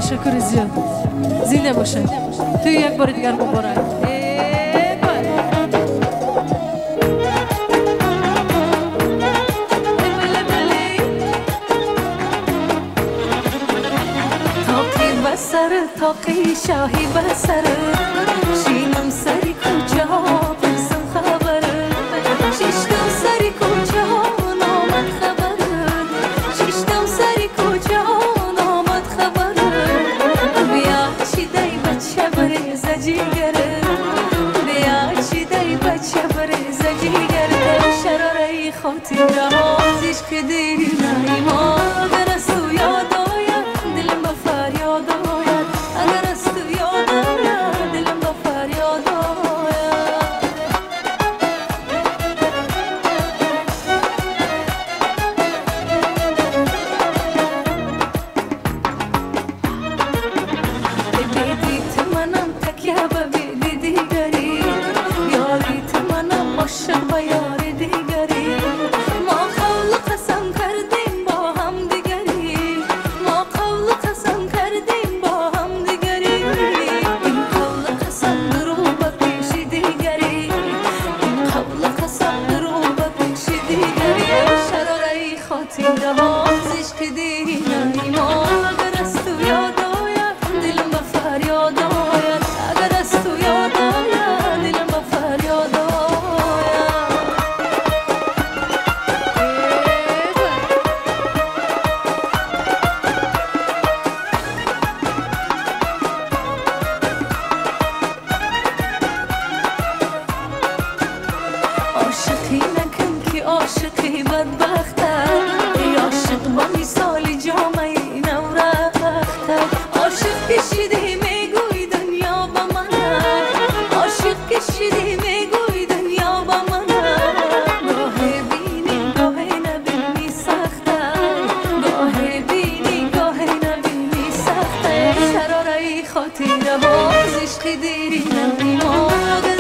تشکر زیاد. زنده باشه. توی یک بار دیگر مبارک. تاقی شاهی بسر شینم سری کجا پرسم خبر شیشتم سری کجا نامد خبر شیشتم سری کجا نامد خبر بیا چی دی بچه بره زجیگره بیا چی دی بچه بره زجیگره شراره خاطر آزیش که دیری نایما اگر از تو یاد آید دلم با فریاد آید اگر از تو یاد آید دلم با فریاد آید بیدیت منم تکیه به بیدی دیگری یاریت منم عاشق به یار دیگری ما قول قسم کردیم با هم دیگری ما قول قسم کردیم با هم دیگری این قول قسم درو به پیش دیگری این قول قسم درو به پیش دیگری شراره خاطر آزیش که دیگری ما اگر از تو یاد آید دلم به فریاد آید اگر از تو یاد آید دلم به فریاد آید عاشقی نکن که عاشقی بدبختم ای عاشق با مثال جامعه نورختم عاشق کشیدی میگوی دنیا با منه عاشق کشیدی میگوی دنیا با منه گاهی بینی گاهی نبینی سخته گاهی بینی گاهی نبینی سخته شراره خاطر باز عشق دیری نمیماند